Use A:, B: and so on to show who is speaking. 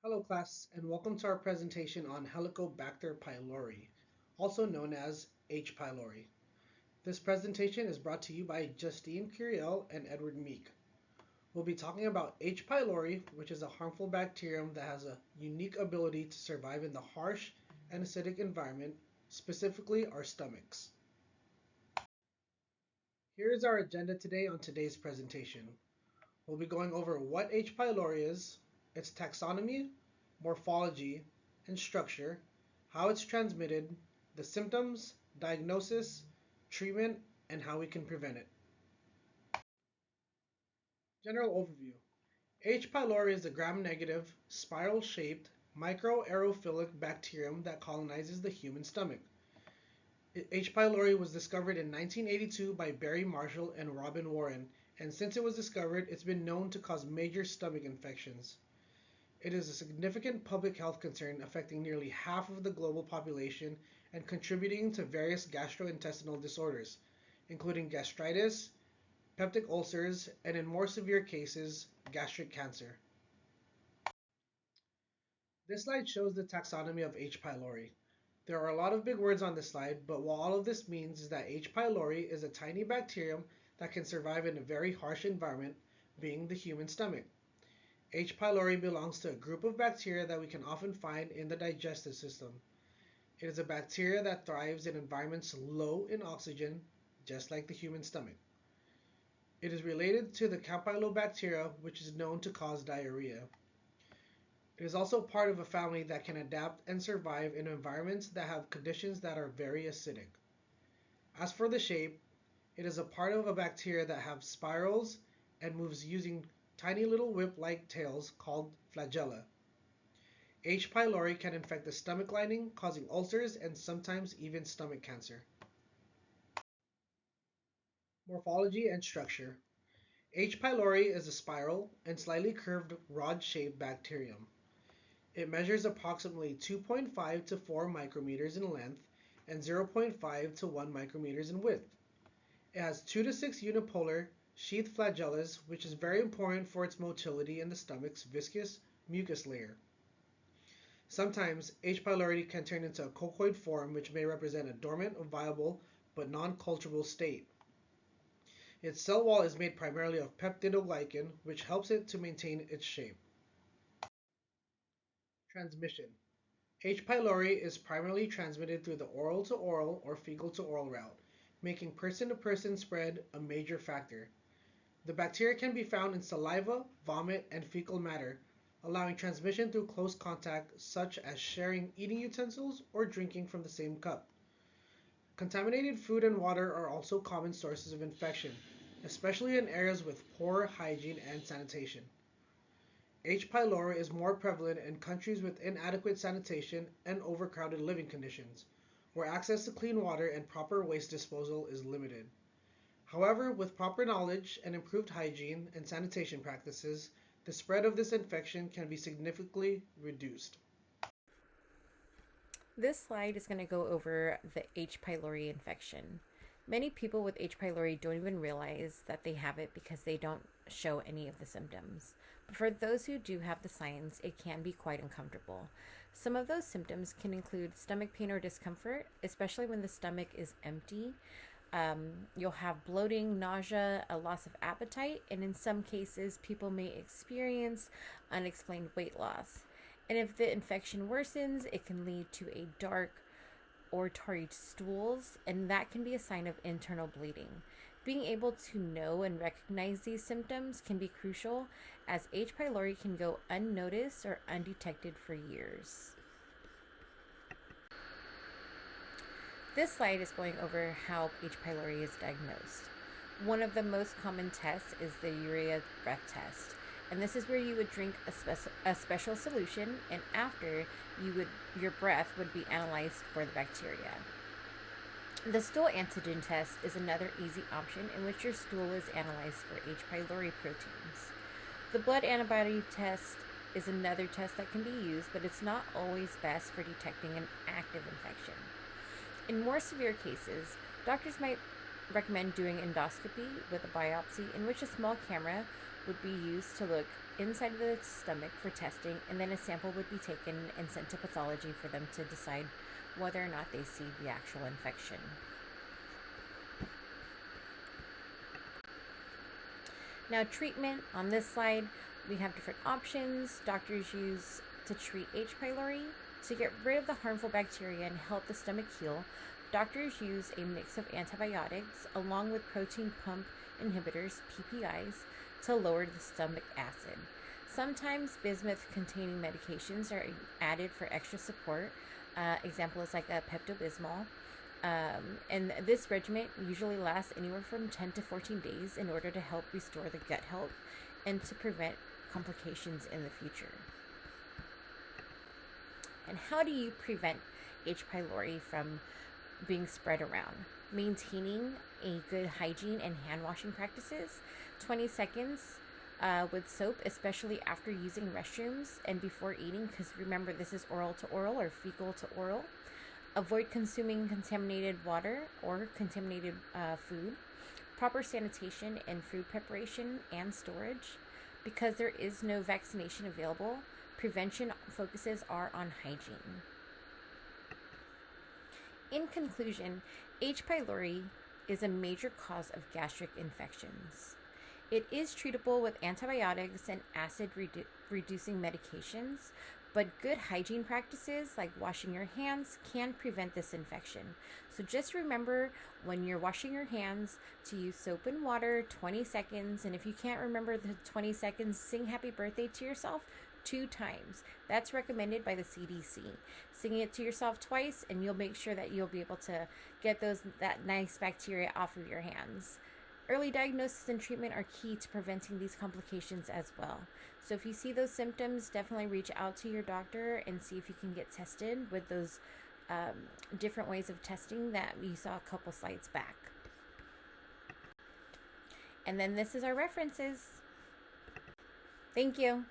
A: Hello class, and welcome to our presentation on Helicobacter pylori, also known as H. pylori. This presentation is brought to you by Justyne, Curiel, and Edward Mique. We'll be talking about H. pylori, which is a harmful bacterium that has a unique ability to survive in the harsh and acidic environment, specifically our stomachs. Here is our agenda today on today's presentation. We'll be going over what H. pylori is, its taxonomy, morphology, and structure, how it's transmitted, the symptoms, diagnosis, treatment, and how we can prevent it. General overview. H. pylori is a gram-negative, spiral-shaped, microaerophilic bacterium that colonizes the human stomach. H. pylori was discovered in 1982 by Barry Marshall and Robin Warren, and since it was discovered, it's been known to cause major stomach infections. It is a significant public health concern affecting nearly half of the global population and contributing to various gastrointestinal disorders, including gastritis, peptic ulcers, and in more severe cases, gastric cancer. This slide shows the taxonomy of H. pylori. There are a lot of big words on this slide, but what all of this means is that H. pylori is a tiny bacterium that can survive in a very harsh environment, being the human stomach. H. pylori belongs to a group of bacteria that we can often find in the digestive system. It is a bacteria that thrives in environments low in oxygen, just like the human stomach. It is related to the Campylobacteria, which is known to cause diarrhea. It is also part of a family that can adapt and survive in environments that have conditions that are very acidic. As for the shape, it is a part of a bacteria that have spirals and moves using tiny little whip-like tails called flagella. H. pylori can infect the stomach lining, causing ulcers and sometimes even stomach cancer. Morphology and structure. H. pylori is a spiral and slightly curved rod-shaped bacterium. It measures approximately 2.5 to 4 micrometers in length and 0.5 to 1 micrometers in width. It has 2 to 6 unipolar sheath flagellas, which is very important for its motility in the stomach's viscous mucus layer. Sometimes H. pylori can turn into a coccoid form, which may represent a dormant or viable but non-culturable state. Its cell wall is made primarily of peptidoglycan, which helps it to maintain its shape. Transmission. H. pylori is primarily transmitted through the oral-to-oral or fecal-to-oral route, making person-to-person spread a major factor. The bacteria can be found in saliva, vomit, and fecal matter, allowing transmission through close contact, such as sharing eating utensils or drinking from the same cup. Contaminated food and water are also common sources of infection, especially in areas with poor hygiene and sanitation. H. pylori is more prevalent in countries with inadequate sanitation and overcrowded living conditions, where access to clean water and proper waste disposal is limited. However, with proper knowledge and improved hygiene and sanitation practices, the spread of this infection can be significantly reduced.
B: This slide is going to go over the H. pylori infection. Many people with H. pylori don't even realize that they have it because they don't show any of the symptoms. But for those who do have the signs, it can be quite uncomfortable. Some of those symptoms can include stomach pain or discomfort, especially when the stomach is empty. You'll have bloating, nausea, a loss of appetite, and in some cases, people may experience unexplained weight loss. And if the infection worsens, it can lead to a dark or tarry stools, and that can be a sign of internal bleeding. Being able to know and recognize these symptoms can be crucial, as H. pylori can go unnoticed or undetected for years. This slide is going over how H. pylori is diagnosed. One of the most common tests is the urea breath test. And this is where you would drink a special solution, and after your breath would be analyzed for the bacteria. The stool antigen test is another easy option in which your stool is analyzed for H. pylori proteins. The blood antibody test is another test that can be used, but it's not always best for detecting an active infection. In more severe cases, doctors might recommend doing endoscopy with a biopsy, in which a small camera would be used to look inside of the stomach for testing, and then a sample would be taken and sent to pathology for them to decide whether or not they see the actual infection. Now, treatment on this slide, we have different options doctors use to treat H. pylori. To get rid of the harmful bacteria and help the stomach heal, doctors use a mix of antibiotics along with protein pump inhibitors, PPIs, to lower the stomach acid. Sometimes bismuth-containing medications are added for extra support. Example is like a Pepto-Bismol. And this regimen usually lasts anywhere from 10 to 14 days in order to help restore the gut health and to prevent complications in the future. And how do you prevent H. pylori from being spread around? Maintaining a good hygiene and hand washing practices, 20 seconds with soap, especially after using restrooms and before eating, because remember, this is oral to oral or fecal to oral. Avoid consuming contaminated water or contaminated food. Proper sanitation in food preparation and storage. Because there is no vaccination available, prevention focuses are on hygiene. In conclusion, H. pylori is a major cause of gastric infections. It is treatable with antibiotics and acid reducing medications, but good hygiene practices like washing your hands can prevent this infection. So just remember when you're washing your hands to use soap and water 20 seconds, and if you can't remember the 20 seconds, sing happy birthday to yourself 2 times. That's recommended by the CDC. Sing it to yourself twice and you'll make sure that you'll be able to get that nice bacteria off of your hands. Early diagnosis and treatment are key to preventing these complications as well. So if you see those symptoms, definitely reach out to your doctor and see if you can get tested with those different ways of testing that we saw a couple slides back. And then this is our references. Thank you.